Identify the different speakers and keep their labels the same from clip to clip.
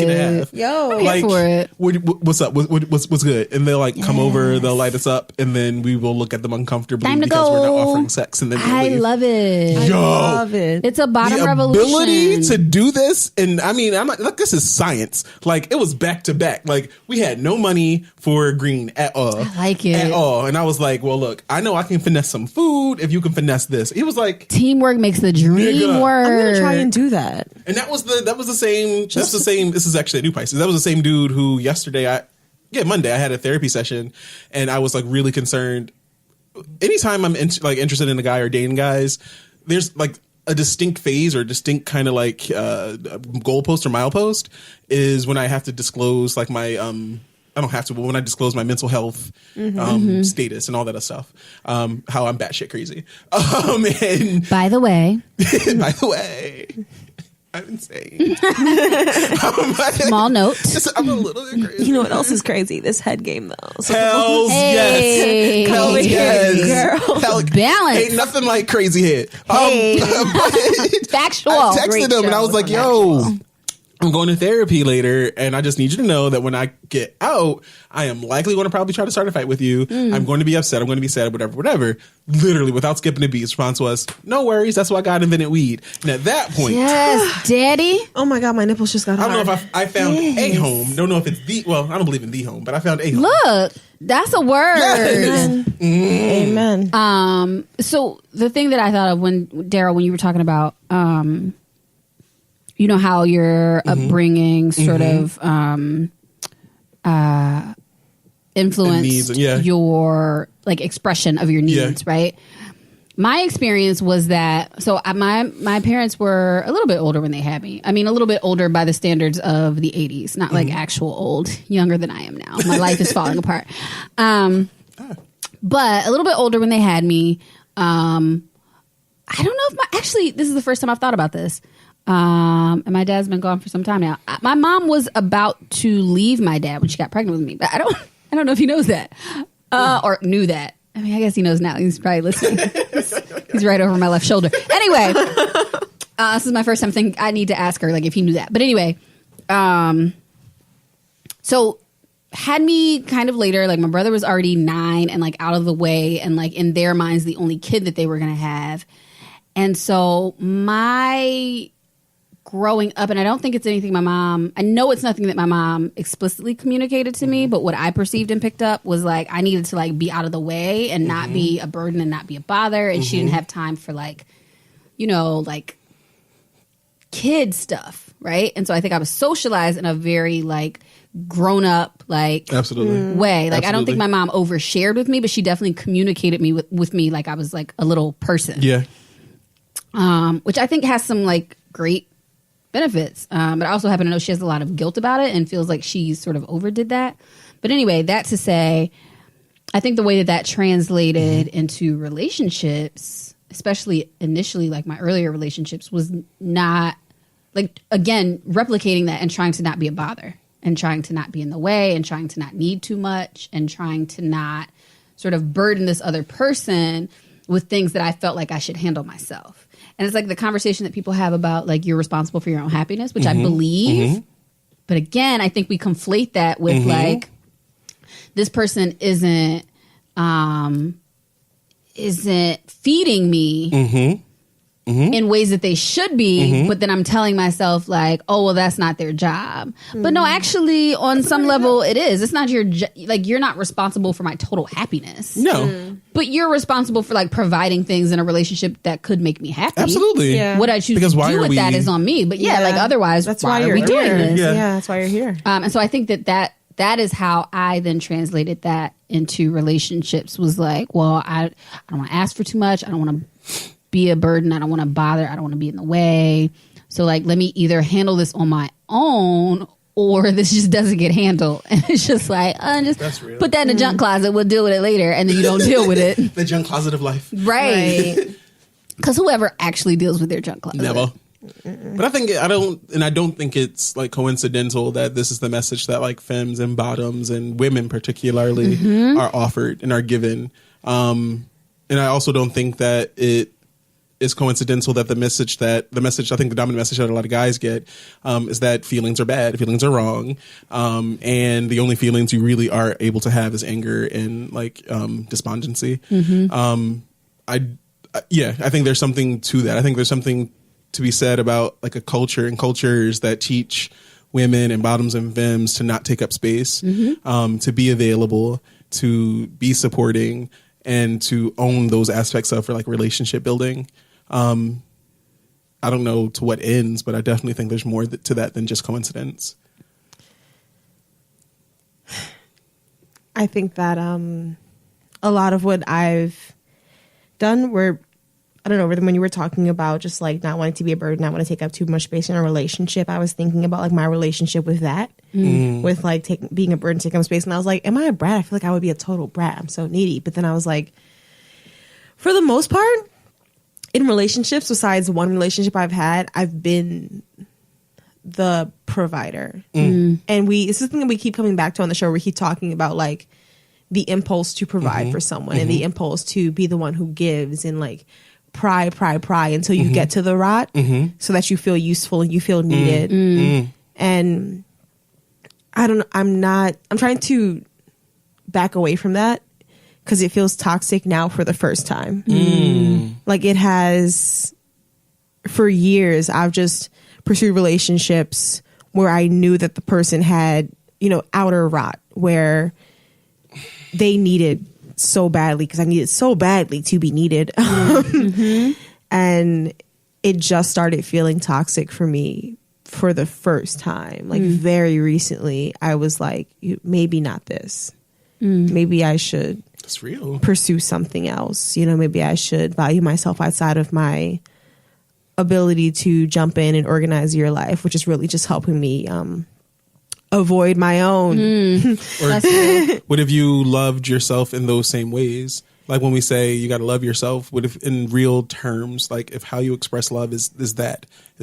Speaker 1: and a half.
Speaker 2: Yo,
Speaker 1: like,
Speaker 3: for it.
Speaker 1: What's up? What's good? And they'll like come over, they'll light us up, and then we will look at them uncomfortably
Speaker 3: Time to
Speaker 1: because we're not
Speaker 3: go.
Speaker 1: offering sex, and then
Speaker 3: I
Speaker 1: leave.
Speaker 3: love it.
Speaker 1: Yo,
Speaker 2: I love it.
Speaker 3: It's a bottom
Speaker 1: the
Speaker 3: revolution.
Speaker 1: ability to do this, and I mean, I'm not, look, this is science. Like, it was back to back. Like, we had no money for green at all.
Speaker 3: I like it.
Speaker 1: At all. And I was like, well, look, I know I can finesse some food if you can finesse this. He was like,
Speaker 3: Teamwork makes the dream
Speaker 1: Nigga.
Speaker 3: work.
Speaker 2: I'm gonna try and do that.
Speaker 1: and that was the same. That's the same. This is actually a new Pisces. That was the same dude who yesterday, Monday, I had a therapy session, and I was like really concerned. Anytime I'm interested in a guy or dating guys, there's like a distinct phase or distinct kind of like goalpost or milepost is when I have to disclose like my I don't have to, but when I disclose my mental health status and all that stuff, how I'm batshit crazy. And
Speaker 3: By the way,
Speaker 1: by the way, I'm insane.
Speaker 3: small note.
Speaker 1: I'm a little bit crazy.
Speaker 2: You know what else is crazy? This head game though. So
Speaker 1: Hells
Speaker 3: Hey.
Speaker 1: yes. Hells yes.
Speaker 2: Girl.
Speaker 1: Hell,
Speaker 3: Balance.
Speaker 1: ain't nothing like crazy head.
Speaker 3: Hey.
Speaker 1: But
Speaker 3: Factual.
Speaker 1: I texted
Speaker 2: Great
Speaker 1: him and I was
Speaker 2: show.
Speaker 1: like, yo, I'm going to therapy later, and I just need you to know that when I get out, I am likely going to probably try to start a fight with you. I'm going to be upset. I'm going to be sad, whatever. Literally, without skipping a beat, his response was, no worries. That's why God invented weed. And at that point,
Speaker 3: Yes, daddy.
Speaker 2: Oh my god, my nipples just got
Speaker 1: I
Speaker 2: hard.
Speaker 1: don't know if I found a home. Don't know if it's well, I don't believe in the home, but I found a home.
Speaker 3: Look, that's a word.
Speaker 1: Yes.
Speaker 2: Amen.
Speaker 3: So the thing that I thought of when Darryl, when you were talking about, you know, how your upbringing sort of influenced
Speaker 1: Needs, yeah.
Speaker 3: your like expression of your needs, right? My experience was that my parents were a little bit older when they had me. I mean, a little bit older by the standards of the 80s, not like actual old, younger than I am now. My life is falling apart. But a little bit older when they had me. I don't know if actually, this is the first time I've thought about this. And my dad's been gone for some time now. My mom was about to leave my dad when she got pregnant with me, but I don't know if he knows that, or knew that. I mean, I guess he knows now. He's probably listening. He's right over my left shoulder. Anyway, this is my first time thinking I need to ask her like if he knew that. But anyway, so had me kind of later. Like my brother was already 9 and like out of the way, and like in their minds the only kid that they were gonna have. And so my growing up, and I don't think it's anything I know it's nothing that my mom explicitly communicated to me, but what I perceived and picked up was like I needed to like be out of the way and not be a burden and not be a bother, and she didn't have time for like, you know, like kid stuff, right? And so I think I was socialized in a very like grown up like
Speaker 1: Absolutely.
Speaker 3: way. Like I don't
Speaker 1: Absolutely.
Speaker 3: think my mom overshared with me, but she definitely communicated with me like I was like a little person.
Speaker 1: Yeah.
Speaker 3: Which I think has some like great benefits. But I also happen to know she has a lot of guilt about it and feels like she sort of overdid that. But anyway, that to say, I think the way that translated into relationships, especially initially, like my earlier relationships, was not like, again, replicating that and trying to not be a bother and trying to not be in the way and trying to not need too much and trying to not sort of burden this other person with things that I felt like I should handle myself. And it's like the conversation that people have about like you're responsible for your own happiness, which I believe. But again, I think we conflate that with like this person isn't feeding me in ways that they should be, but then I'm telling myself like, oh, well, that's not their job. But no, actually, on some level, it is. It's not your like you're not responsible for my total happiness.
Speaker 1: No.
Speaker 3: But you're responsible for like providing things in a relationship that could make me happy.
Speaker 1: Absolutely.
Speaker 2: Yeah.
Speaker 3: What I choose
Speaker 1: Because
Speaker 3: to
Speaker 1: why
Speaker 3: do
Speaker 1: are
Speaker 3: with
Speaker 1: we-
Speaker 3: that is on me. But yeah, like otherwise,
Speaker 2: that's
Speaker 3: why
Speaker 2: why
Speaker 3: are
Speaker 2: you're
Speaker 3: we doing
Speaker 2: here.
Speaker 3: this?
Speaker 1: Yeah.
Speaker 2: Yeah, that's why you're here.
Speaker 3: And so I think that is how I then translated that into relationships. Was like, well, I don't want to ask for too much. I don't want to be a burden. I don't want to bother. I don't want to be in the way. So like, let me either handle this on my own, or this just doesn't get handled. And it's just like, just
Speaker 1: That's real.
Speaker 3: put that in the junk closet. We'll deal with it later. And then you don't deal with it.
Speaker 1: The junk closet of life.
Speaker 3: Right. Because whoever actually deals with their junk closet.
Speaker 1: Never. But I don't think it's like coincidental that this is the message that like femmes and bottoms and women particularly are offered and are given. And I also don't think that is coincidental that the message, I think the dominant message that a lot of guys get is that feelings are bad, feelings are wrong, and the only feelings you really are able to have is anger and like despondency. I think there's something to that. I think there's something to be said about like a culture and cultures that teach women and bottoms and femmes to not take up space, to be available, to be supporting, and to own those aspects of for like relationship building. I don't know to what ends, but I definitely think there's more to that than just coincidence.
Speaker 2: I think that a lot of what I've done where, I don't know, when you were talking about just like not wanting to be a burden, not want to take up too much space in a relationship, I was thinking about like my relationship with that, with like being a burden, taking up space. And I was like, am I a brat? I feel like I would be a total brat. I'm so needy. But then I was like, for the most part, in relationships, besides one relationship I've had, I've been the provider. And it's something that we keep coming back to on the show. We keep talking about like the impulse to provide for someone and the impulse to be the one who gives and like pry until you get to the rot so that you feel useful and you feel needed. And I'm trying to back away from that because it feels toxic now for the first time. Like it has for years. I've just pursued relationships where I knew that the person had, outer rot, where they needed so badly because I needed so badly to be needed. And it just started feeling toxic for me for the first time. Like very recently, I was like, maybe not this. Maybe I should
Speaker 1: That's real.
Speaker 2: pursue something else. Maybe I should value myself outside of my ability to jump in and organize your life, which is really just helping me avoid my own.
Speaker 1: Or what if you loved yourself in those same ways? Like when we say you got to love yourself, what if in real terms, like if how you express love is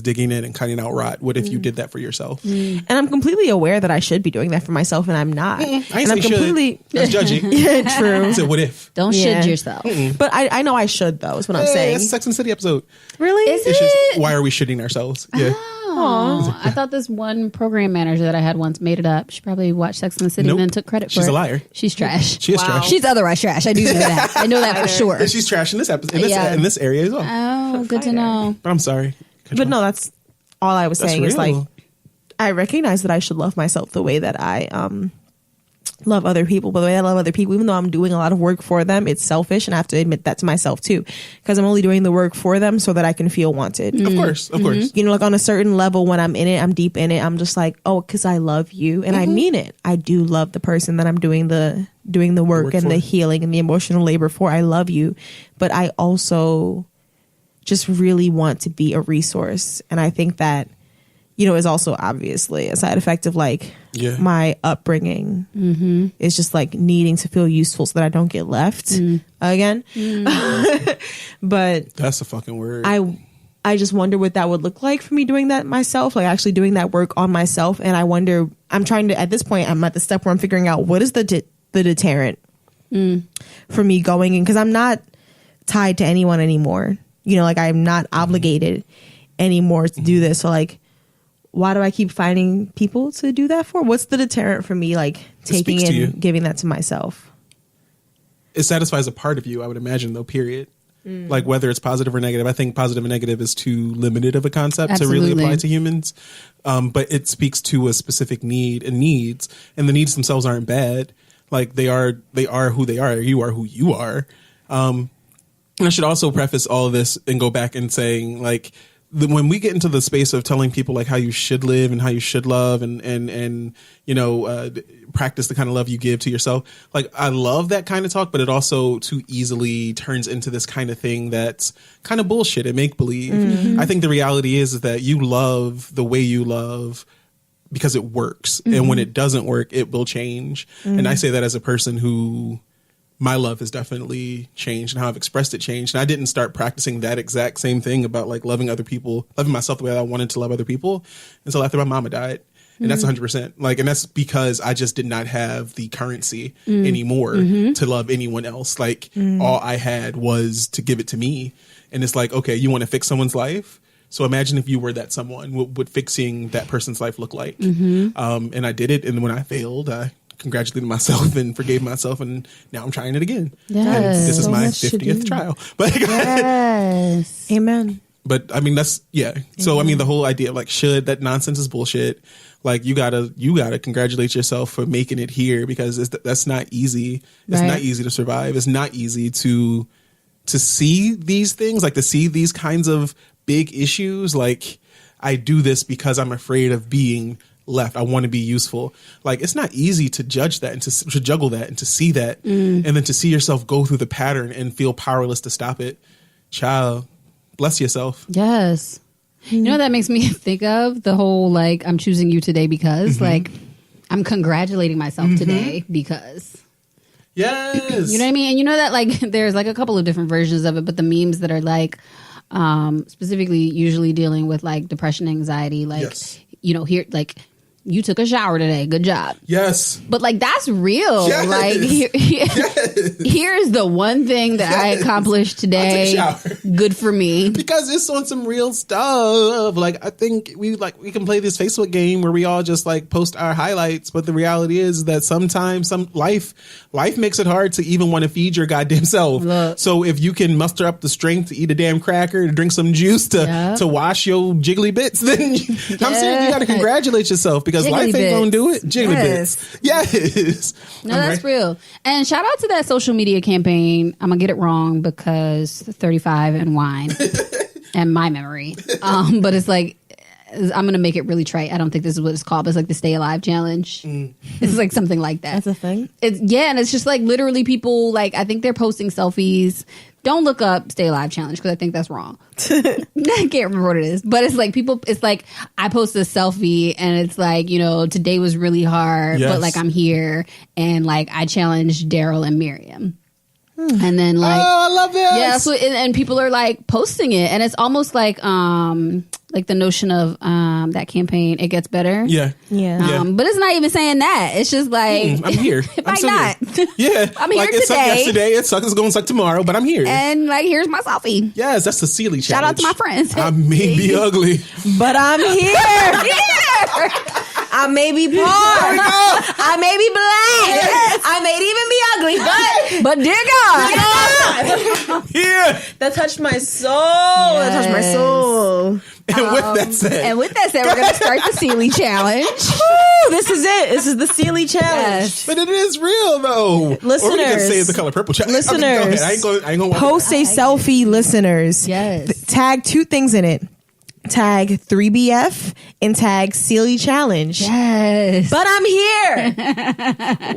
Speaker 1: digging in and cutting out rot? What if you did that for yourself?
Speaker 2: And I'm completely aware that I should be doing that for myself, and I'm not.
Speaker 1: I ain't
Speaker 2: and
Speaker 1: say
Speaker 2: I'm completely
Speaker 1: That's judgy.
Speaker 2: yeah, true.
Speaker 1: I said, what if?
Speaker 3: Don't
Speaker 2: Yeah.
Speaker 3: shit yourself.
Speaker 2: But I know I should though. Is what I'm saying.
Speaker 1: That's a Sex and the City episode.
Speaker 2: Really?
Speaker 3: Is
Speaker 1: It's
Speaker 3: it?
Speaker 1: just why are we shitting ourselves? Yeah.
Speaker 3: Oh, I thought this one program manager that I had once made it up. She probably watched Sex and the City
Speaker 1: Nope.
Speaker 3: and then took credit for
Speaker 1: She's
Speaker 3: it.
Speaker 1: a liar.
Speaker 3: She's trash.
Speaker 1: She is trash.
Speaker 3: She's otherwise trash. I do know that. I know that for sure.
Speaker 1: And she's trash in this episode,
Speaker 3: Yeah.
Speaker 1: in this area as well.
Speaker 3: Oh, good to know.
Speaker 1: But I'm sorry.
Speaker 2: But no, that's all I was
Speaker 1: That's
Speaker 2: saying. Is
Speaker 1: real.
Speaker 2: like I recognize that I should love myself the way that I love other people. But the way I love other people, even though I'm doing a lot of work for them, it's selfish, and I have to admit that to myself too, because I'm only doing the work for them so that I can feel wanted.
Speaker 1: Of course.
Speaker 2: Like on a certain level, when I'm in it, I'm deep in it. I'm just like, oh, because I love you, and I mean it. I do love the person that I'm doing the work and
Speaker 1: for.
Speaker 2: the healing and the emotional labor for. I love you, but I also just really want to be a resource, and I think that is also obviously a side effect of like my upbringing. It's just like needing to feel useful so that I don't get left again. But
Speaker 1: That's a fucking word.
Speaker 2: I just wonder what that would look like for me doing that myself, like actually doing that work on myself. And I wonder, I'm trying to, at this point, I'm at the step where I'm figuring out what is the deterrent for me going in, because I'm not tied to anyone anymore. Like I'm not obligated anymore to do this. So like, why do I keep finding people to do that for? What's the deterrent for me, like taking
Speaker 1: speaks to you.
Speaker 2: and giving that to myself?
Speaker 1: It satisfies a part of you, I would imagine, though, period. Like whether it's positive or negative. I think positive and negative is too limited of a concept to really apply to humans. But it speaks to a specific need and needs, and the needs themselves aren't bad. Like they are who they are. You are who you are. And I should also preface all of this and go back and saying, like, when we get into the space of telling people like how you should live and how you should love and practice the kind of love you give to yourself, like I love that kind of talk, but it also too easily turns into this kind of thing that's kind of bullshit and make believe. I think the reality is that you love the way you love because it works, and when it doesn't work, it will change. And I say that as a person who, my love has definitely changed, and how I've expressed it changed. And I didn't start practicing that exact same thing about like loving other people, loving myself the way I wanted to love other people until after my mama died. And that's 100%. Like, and that's because I just did not have the currency anymore to love anyone else. Like, all I had was to give it to me. And it's like, okay, you want to fix someone's life? So imagine if you were that someone. What would fixing that person's life look like? And I did it. And when I failed, I congratulated myself and forgave myself. And now I'm trying it again.
Speaker 2: Yes.
Speaker 1: And this is
Speaker 2: So
Speaker 1: my
Speaker 2: much to
Speaker 1: 50th
Speaker 2: do.
Speaker 1: trial. But
Speaker 3: Yes.
Speaker 2: Amen.
Speaker 1: But I mean, that's, yeah. So I mean, the whole idea of like, that nonsense is bullshit. Like, you gotta congratulate yourself for making it here, because that's not easy. It's
Speaker 2: Right.
Speaker 1: not easy to survive. It's not easy to see these things, like to see these kinds of big issues. Like, I do this because I'm afraid of being left. I want to be useful. Like, it's not easy to judge that and to juggle that and to see that, and then to see yourself go through the pattern and feel powerless to stop it. Child, bless yourself.
Speaker 3: Yes. You know, that makes me think of the whole, like, I'm choosing you today because, like, I'm congratulating myself today because.
Speaker 1: Yes.
Speaker 3: You know what I mean? And you know that, like, there's, like, a couple of different versions of it, but the memes that are, like, specifically usually dealing with, like, depression, anxiety, like,
Speaker 1: Yes.
Speaker 3: you know, here, like, you took a shower today. Good job.
Speaker 1: Yes.
Speaker 3: But, like, that's real.
Speaker 1: Yes.
Speaker 3: Like, here's the one thing that I accomplished today.
Speaker 1: I took a shower.
Speaker 3: Good for me.
Speaker 1: Because it's on some real stuff. Like, I think we can play this Facebook game where we all just like post our highlights, but the reality is that sometimes life makes it hard to even want to feed your goddamn self.
Speaker 3: Look.
Speaker 1: So if you can muster up the strength to eat a damn cracker, to drink some juice, to wash your jiggly bits, then I'm serious, you got to congratulate yourself, because
Speaker 3: Jiggly
Speaker 1: life ain't
Speaker 3: bits.
Speaker 1: gonna do it. Jiggly
Speaker 2: Yes.
Speaker 1: bits. Yes.
Speaker 3: No, that's real. And shout out to that social media campaign. I'm gonna get it wrong because 35 and wine and my memory. But it's like, I'm gonna make it really trite. I don't think this is what it's called, but it's like the Stay Alive Challenge. It's like something like that.
Speaker 2: That's a thing.
Speaker 3: And it's just like literally people, like, I think they're posting selfies. Don't look up Stay Alive Challenge because I think that's wrong. I can't remember what it is, but it's like people. It's like I post a selfie and it's like, you know, today was really hard,
Speaker 1: Yes.
Speaker 3: but like I'm here and like I challenged Darryl and Miriam. And then like,
Speaker 1: Oh, I love this.
Speaker 3: yeah, so and people are like posting it, and it's almost like the notion of that campaign. It gets better.
Speaker 1: Yeah.
Speaker 2: Yeah.
Speaker 3: But it's not even saying that. It's just like
Speaker 1: I'm here.
Speaker 3: It
Speaker 1: I'm
Speaker 3: might
Speaker 1: still
Speaker 3: not.
Speaker 1: here. Yeah.
Speaker 3: I'm here
Speaker 1: like, it sucked
Speaker 3: today.
Speaker 1: yesterday. It sucks. It's going to suck tomorrow, but I'm here.
Speaker 3: And like, here's my selfie.
Speaker 1: Yes, that's the Sealy challenge.
Speaker 3: Shout out to my friends.
Speaker 1: I may be ugly.
Speaker 2: But I'm here. I may be poor. I may be black. I may even be ugly. But dear God,
Speaker 1: Here.
Speaker 2: that touched my soul. That touched my soul.
Speaker 1: And with that said,
Speaker 3: And with that said, we're going to start the Sealy Challenge.
Speaker 2: Woo, this is it. This is the Sealy challenge.
Speaker 3: Yes.
Speaker 1: but it is real though. Or we can
Speaker 2: Listeners.
Speaker 1: say it's the color purple challenge.
Speaker 2: Listeners.
Speaker 1: I mean, go ahead. I ain't gonna
Speaker 2: Post a selfie, listeners.
Speaker 3: Yes.
Speaker 2: Tag two things in it. Tag 3BF and tag Sealy Challenge.
Speaker 3: Yes.
Speaker 2: But I'm here.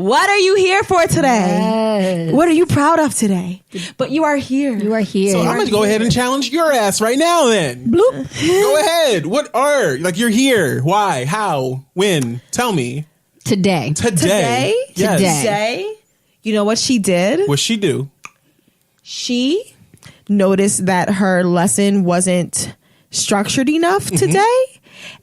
Speaker 2: What are you here for today?
Speaker 3: Yes.
Speaker 2: What are you proud of today? But you are here.
Speaker 3: You are here.
Speaker 1: So I'm gonna go ahead and challenge your ass right now. Then
Speaker 2: Bloop.
Speaker 1: go ahead. What are like you're here? Why? How? When? Tell me.
Speaker 3: Today.
Speaker 2: Today?
Speaker 1: Yes.
Speaker 3: Today.
Speaker 2: Today, you know what she did?
Speaker 1: What'd she do?
Speaker 2: She noticed that her lesson wasn't structured enough today,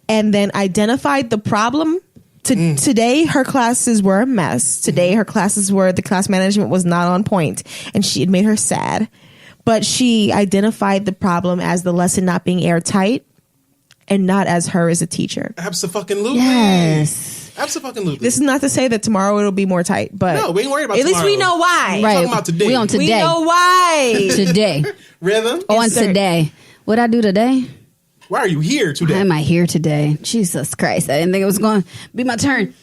Speaker 2: and then identified the problem. Today, her classes were a mess. Today, her classes were, the class management was not on point, and it made her sad. But she identified the problem as the lesson not being airtight, and not as her as a teacher.
Speaker 1: Abso-fucking-lutely.
Speaker 3: Yes.
Speaker 1: Abso-fucking-lutely.
Speaker 2: This is not to say that tomorrow it'll be more tight, but
Speaker 1: No, we ain't worried about
Speaker 2: at least we
Speaker 1: tomorrow.
Speaker 2: know why.
Speaker 3: Right.
Speaker 1: talking about today.
Speaker 3: We on today.
Speaker 2: We know why.
Speaker 3: Today.
Speaker 1: Rhythm.
Speaker 3: On
Speaker 2: sir.
Speaker 3: today. What I do today?
Speaker 1: Why are you here
Speaker 3: Why
Speaker 1: today?
Speaker 3: am I here today? Jesus Christ. I didn't think it was going to be my turn.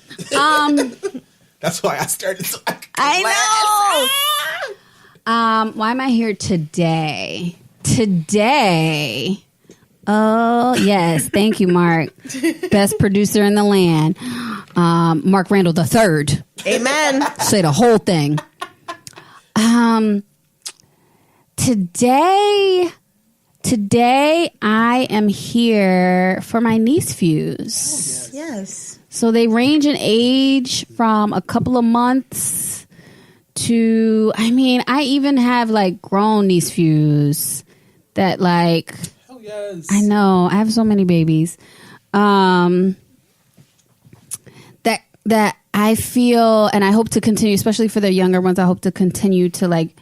Speaker 1: That's why I started. So
Speaker 3: I know. Why am I here today? Today. Oh, yes. Thank you, Mark. Best producer in the land. Mark Randall III.
Speaker 2: Amen.
Speaker 3: Say the whole thing. Today I am here for my niece fuse.
Speaker 2: Yes.
Speaker 3: So they range in age from a couple of months to, I mean, I even have like grown niece fuse that like,
Speaker 1: Oh yes.
Speaker 3: I know, I have so many babies. that I feel, and I hope to continue, especially for the younger ones, I hope to continue to like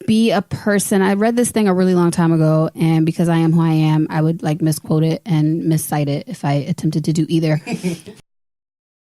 Speaker 3: be a person. I read this thing a really long time ago, and because I am who I am, I would like misquote it and miscite it if I attempted to do either.